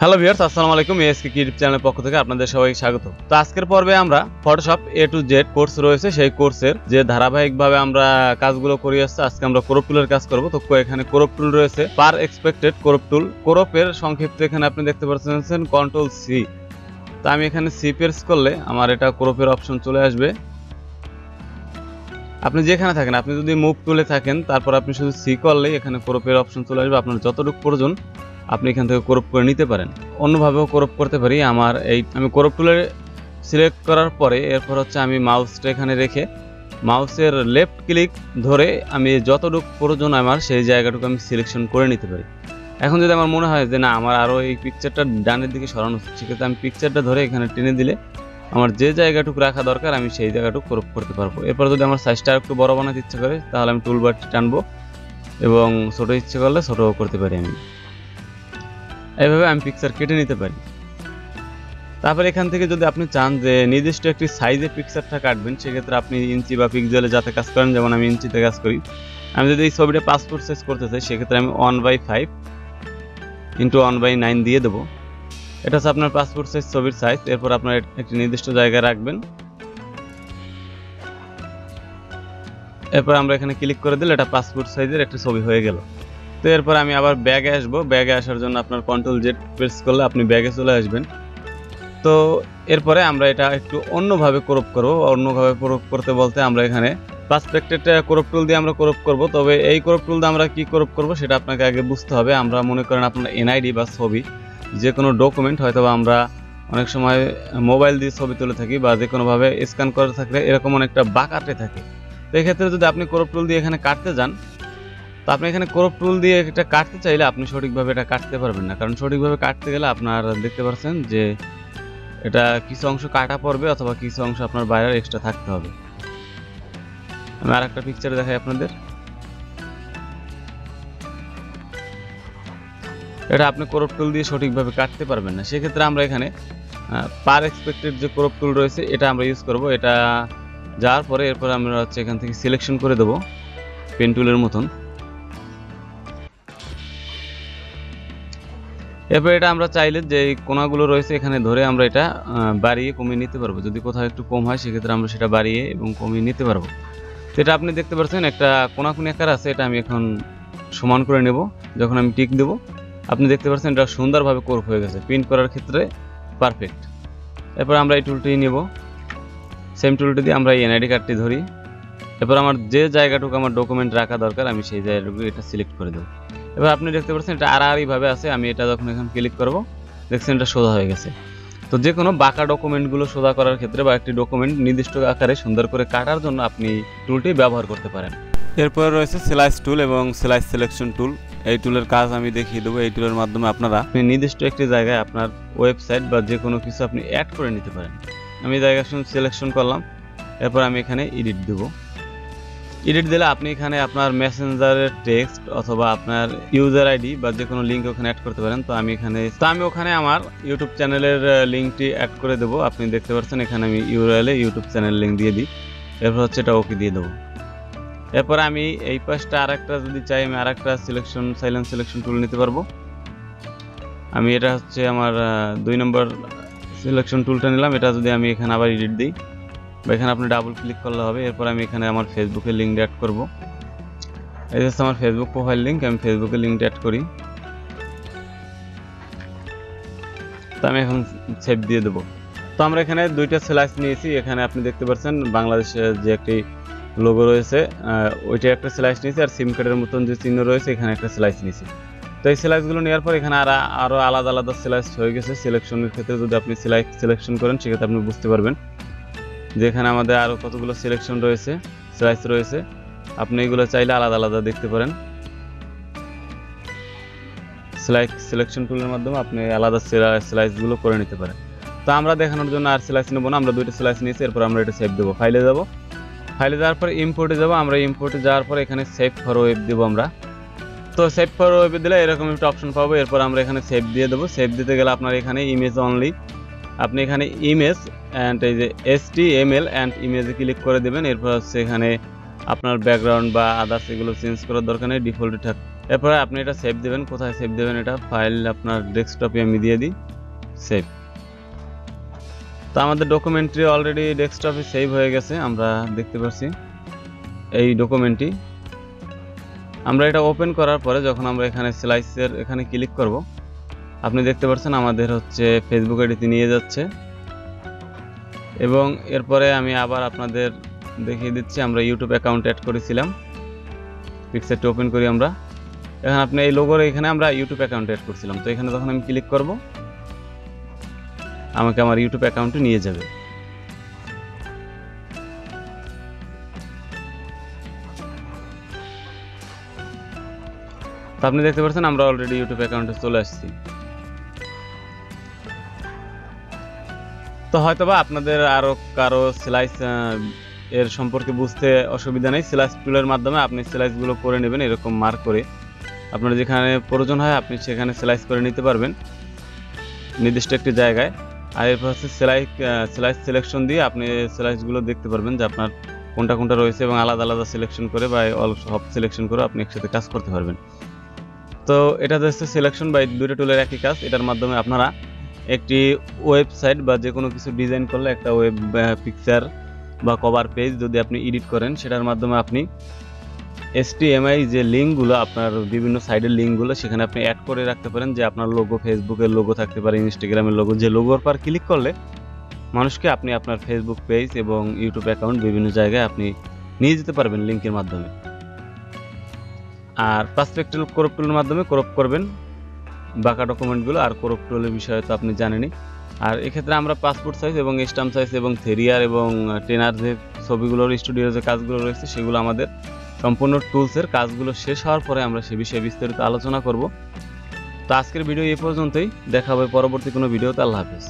Hello viewers, আসসালামু আলাইকুম। ASK YouTube চ্যানেলের পক্ষ থেকে আপনাদের সবাইকে স্বাগত। তো আজকের পর্বে আমরা Photoshop A to Z course রয়েছে, সেই কোর্সের যে ধারাবাহিকভাবে আমরা কাজগুলো করে আসছি, আজকে আমরা ক্রপ টুলের কাজ করব। তো এখানে ক্রপ টুল রয়েছে, পার এক্সপেক্টেড ক্রপ টুল। ক্রপের সংক্ষিপ্ত এখানে আপনি দেখতে পাচ্ছেন কন্ট্রোল সি। তো আমি এখানে সি প্রেস করলে আমার এটা ক্রপের অপশন চলে আসবে। আপনি যেখানে থাকেন, আপনি যদি মুভ টুলে থাকেন, তারপর আপনি শুধু সি করলেই এখানে ক্রপের অপশন চলে আসবে। আপনার যতটুকু প্রয়োজন আপনি এখান থেকে ক্রপ করে নিতে পারেন। অন্যভাবেও ক্রপ করতে পারি। আমি ক্রপ টুলে সিলেক্ট করার পরে এরপর হচ্ছে আমি মাউসটা এখানে রেখে মাউসের লেফট ক্লিক ধরে আমি যতটুকু প্রয়োজন আমার সেই জায়গাটুকু আমি সিলেকশন করে নিতে পারি। এখন যদি আমার মনে হয় যে না, আমার আরও এই পিকচারটা ডানের দিকে সরানো উচিত, সেক্ষেত্রে আমি পিকচারটা ধরে এখানে টেনে দিলে আমার যে জায়গাটুকু রাখা দরকার আমি সেই জায়গাটুকু ক্রপ করতে পারবো। এরপর যদি আমার সাইজটা একটু বড় বানাতে ইচ্ছে করে, তাহলে আমি টুলবারটি টানবো এবং ছোটো ইচ্ছে করলে ছোটও করতে পারি। আমি এইভাবে আমি পিকচার কেটে নিতে পারি। তারপর এখান থেকে যদি আপনি চান যে নির্দিষ্ট একটি সাইজে পিকচারটা কাটবেন, সেক্ষেত্রে আপনি ইঞ্চি বা পিক্সেলে যাতে কাজ করেন, যেমন আমি ইঞ্চিতে কাজ করি। আমি যদি এই ছবিটা পাসপোর্ট সাইজ করতে চাই, সেক্ষেত্রে আমি 1/5 × 1/9 দিয়ে দেবো। এটা হচ্ছে আপনার পাসপোর্ট সাইজ ছবির সাইজ। এরপর আপনার একটি নির্দিষ্ট জায়গায় রাখবেন। এরপর আমরা এখানে ক্লিক করে দিলে এটা পাসপোর্ট সাইজের একটা ছবি হয়ে গেল। তো এরপর আমি আবার ব্যাগে আসবো। ব্যাগে আসার জন্য আপনার কন্ট্রোল জেড প্রেস করলে আপনি ব্যাগে চলে আসবেন। তো এরপরে আমরা এটা একটু অন্যভাবে ক্রপ করব। অন্যভাবে ক্রপ করতে বলতে আমরা এখানে পার্সপেক্টেড ক্রপ টুল দিয়ে আমরা ক্রপ করব। তবে এই ক্রপ টুল দিয়ে আমরা কি ক্রপ করব সেটা আপনাকে আগে বুঝতে হবে। আমরা মনে করেন আপনার এনআইডি বা ছবি, যে কোনো ডকুমেন্ট, হয়তো আমরা অনেক সময় মোবাইল দিয়ে ছবি তুলে থাকি বা যে কোনোভাবে স্ক্যান করে থাকলে এরকম অনেকটা বাঁকাতে থাকে। তো এক্ষেত্রে যদি আপনি ক্রপ টুল দিয়ে এখানে কাটতে যান, তো আপনি এখানে ক্রপ টুল দিয়ে এটা কাটতে চাইলে আপনি সঠিকভাবে এটা কাটতে পারবেন না। কারণ সঠিকভাবে কাটতে গেলে আপনার দেখতে পাচ্ছেন যে এটা কিছু অংশ কাটা পড়বে অথবা কিছু অংশ আপনার বাইরে এক্সট্রা থাকতে হবে। আমি আরেকটা পিকচার দেখাই আপনাদের। এটা আপনি ক্রপ টুল দিয়ে সঠিকভাবে কাটতে পারবেন না। সেক্ষেত্রে আমরা এখানে পার এক্সপেক্টেড যে ক্রপ টুল রয়েছে এটা আমরা ইউজ করব। এটা যাওয়ার পরে এরপর আমরা হচ্ছে এখান থেকে সিলেকশন করে দেব পেন টুলের মতন। এরপর এটা আমরা চাইলে যে কোণাগুলো রয়েছে এখানে ধরে আমরা এটা বাড়িয়ে কমিয়ে নিতে পারবো। যদি কোথাও একটু কম হয়, সেক্ষেত্রে আমরা সেটা বাড়িয়ে এবং কমিয়ে নিতে পারবো। তো এটা আপনি দেখতে পাচ্ছেন একটা কোণাকুনি আকার আছে, এটা আমি এখন সমান করে নেব। যখন আমি টিক দেব, আপনি দেখতে পাচ্ছেন এটা সুন্দরভাবে ক্রপ হয়ে গেছে, প্রিন্ট করার ক্ষেত্রে পারফেক্ট। এরপর আমরা এই টুলটি নেব, সেম টুলটি দিয়ে আমরা এই এনআইডি কার্ডটি ধরি। এরপর আমার যে জায়গাটুকু আমার ডকুমেন্ট রাখা দরকার আমি সেই জায়গাটুকু এটা সিলেক্ট করে দেবো। এবার আপনি দেখতে পাচ্ছেন এটা আড়াআড়িভাবে আছে। আমি এটা যখন এখানে ক্লিক করব, দেখছেন এটা সোজা হয়ে গেছে। তো যে কোনো বাঁকা ডকুমেন্টগুলো সোজা করার ক্ষেত্রে বা একটি ডকুমেন্ট নির্দিষ্ট আকারে সুন্দর করে কাটার জন্য আপনি টুলটি ব্যবহার করতে পারেন। এরপর রয়েছে স্লাইস টুল এবং স্লাইস সিলেকশন টুল। এই টুলের কাজ আমি দেখিয়ে দেবো। এই টুলের মাধ্যমে আপনারা নির্দিষ্ট একটি জায়গায় আপনার ওয়েবসাইট বা যে কোনো কিছু আপনি অ্যাড করে নিতে পারেন। আমি জায়গা সিলেকশন করলাম। এরপর আমি এখানে এডিট দেবো। এডিট দিলে আপনি এখানে আপনার মেসেঞ্জারের টেক্সট অথবা আপনার ইউজার আইডি বা যে কোনো লিঙ্ক ওখানে অ্যাড করতে পারেন। তো আমি ওখানে আমার ইউটিউব চ্যানেলের লিঙ্কটি অ্যাড করে দেবো। আপনি দেখতে পাচ্ছেন এখানে আমি ইউআরএলে ইউটিউব চ্যানেল লিঙ্ক দিয়ে দিই। এরপর হচ্ছে এটা ওকে দিয়ে দেবো। এরপর আমি এই পাশটা আরেকটা যদি চাই, আমি আরেকটা সাইলেন্স সিলেকশন টুল নিতে পারবো। আমি এটা হচ্ছে আমার 2 নম্বর সিলেকশন টুলটা নিলাম। এটা যদি আমি এখানে আবার এডিট দিই বা এখানে আপনি ডাবল ক্লিক করলে হবে। এরপর আমি এখানে আমার ফেসবুকের লিঙ্ক অ্যাড করব। এই হচ্ছে আমার ফেসবুক প্রোফাইল লিঙ্ক। আমি ফেসবুকের লিঙ্কটা অ্যাড করি। তো আমি এখন সেভ দিয়ে দেবো। তো আমরা এখানে 2টা স্লাইস নিয়েছি। এখানে আপনি দেখতে পাচ্ছেন বাংলাদেশের যে একটি লোগো রয়েছে ওইটা একটা স্লাইস নিয়েছি, আর সিম কার্ডের মতন যে চিহ্ন রয়েছে এখানে একটা স্লাইস নিয়েছি। তো এই স্লাইসগুলো নেওয়ার পর এখানে আরও আলাদা আলাদা স্লাইস হয়ে গেছে। সিলেকশনের ক্ষেত্রে যদি আপনি সিলেকশন করেন, সেক্ষেত্রে আপনি বুঝতে পারবেন যেখানে আমাদের আরও কতগুলো সিলেকশন রয়েছে, স্লাইস রয়েছে। আপনি এগুলো চাইলে আলাদা আলাদা দেখতে পারেন। সিলেকশন টুলের মাধ্যমে আপনি আলাদা স্লাইসগুলো করে নিতে পারেন। তো আমরা দেখানোর জন্য আর স্লাইস নেব না, আমরা 2টা স্লাইস নিয়েছি। এরপর আমরা এটা সেভ দেবো। ফাইলে যাব। ফাইলে যাওয়ার পর ইম্পোর্টে যাব। আমরা ইম্পোর্টে যাওয়ার পর এখানে সেভ ফর ওয়েব দেবো আমরা। তো সেভ ফর ওয়েবে দিলে এরকম একটা অপশন পাবো। এরপর আমরা এখানে সেভ দিয়ে দেবো। সেভ দিতে গেলে আপনার এখানে ইমেজ অনলি, আপনি এখানে ইমেজ অ্যান্ড এই যে HTML অ্যান্ড ইমেজে ক্লিক করে দেবেন। এরপর হচ্ছে এখানে আপনার ব্যাকগ্রাউন্ড বা আদার্স এগুলো চেঞ্জ করার দরকার নেই, ডিফল্টে এরপরে আপনি এটা সেভ দেবেন। কোথায় সেভ দেবেন? এটা ফাইল আপনার ডেস্কটপে আমি দিয়ে দিই, সেভ। তো আমাদের ডকুমেন্টটি অলরেডি ডেস্কটপে সেভ হয়ে গেছে, আমরা দেখতে পাচ্ছি এই ডকুমেন্টটি। আমরা এটা ওপেন করার পরে যখন আমরা এখানে স্লাইসের এখানে ক্লিক করব, আপনি দেখতে পাচ্ছেন আমাদের হচ্ছে ফেসবুক আইডিতে নিয়ে যাচ্ছে। এবং এরপরে আমি আবার আপনাদের দেখিয়ে দিচ্ছি, আমরা ইউটিউব অ্যাকাউন্ট অ্যাড করেছিলাম। পিকচারটি ওপেন করি আমরা। এখন আপনি এই লোগোর এখানে আমরা ইউটিউব অ্যাকাউন্ট অ্যাড করছিলাম, তো এখানে যখন আমি ক্লিক করব আমাকে আমার ইউটিউব অ্যাকাউন্টে নিয়ে যাবে। তো আপনি দেখতে পাচ্ছেন আমরা অলরেডি ইউটিউব অ্যাকাউন্টে চলে আসছি। তো হয়তোবা আপনাদের আরো কারো স্লাইস এর সম্পর্কে বুঝতে অসুবিধা নেই, স্লাইস টুলের মাধ্যমে আপনি স্লাইসগুলো করে নেবেন এরকম মার্ক করে। আপনার যেখানে প্রয়োজন হয় আপনি সেখানে স্লাইস করে নিতে পারবেন নির্দিষ্ট একটি জায়গায়। আর এরপর হচ্ছে স্লাইস সিলেকশন দিয়ে আপনি স্লাইসগুলো দেখতে পারবেন যে আপনার কোনটা কোনটা রয়েছে, এবং আলাদা আলাদা সিলেকশন করে বা অল সব সিলেকশন করে আপনি একসাথে কাজ করতে পারবেন। তো এটা হচ্ছে সিলেকশন বা দুটো টুলের একই কাজ। এটার মাধ্যমে আপনারা একটি ওয়েবসাইট বা যে কোনো কিছু ডিজাইন করলে একটা ওয়েব পিকচার বা কভার পেজ যদি আপনি এডিট করেন, সেটার মাধ্যমে আপনি HTML যে লিঙ্কগুলো, আপনার বিভিন্ন সাইডের লিঙ্কগুলো সেখানে আপনি অ্যাড করে রাখতে পারেন, যে আপনার লোগো, ফেসবুকের লোগো থাকতে পারে, ইনস্টাগ্রামের লোগো, যে লোগোর পর ক্লিক করলে মানুষকে আপনি আপনার ফেসবুক পেজ এবং ইউটিউব অ্যাকাউন্ট বিভিন্ন জায়গায় আপনি নিয়ে যেতে পারবেন লিঙ্কের মাধ্যমে। আর পার্সপেক্টিভ ক্রপ টুলের মাধ্যমে ক্রপ করবেন বাঁকা ডকুমেন্টগুলো। আর ক্রপ টুলের বিষয়ে তো আপনি জানেনই। আর এক্ষেত্রে আমরা পাসপোর্ট সাইজ এবং স্ট্যাম্প সাইজ এবং থেরিয়ার এবং টেনার যে ছবিগুলোর স্টুডিওর যে কাজগুলো রয়েছে সেগুলো আমাদের সম্পূর্ণ টুলসের কাজগুলো শেষ হওয়ার পরে আমরা সে বিষয়ে বিস্তারিত আলোচনা করব। তো আজকের ভিডিও এই পর্যন্তই, দেখা হবে পরবর্তী কোনো ভিডিওতে। আল্লাহ হাফেজ।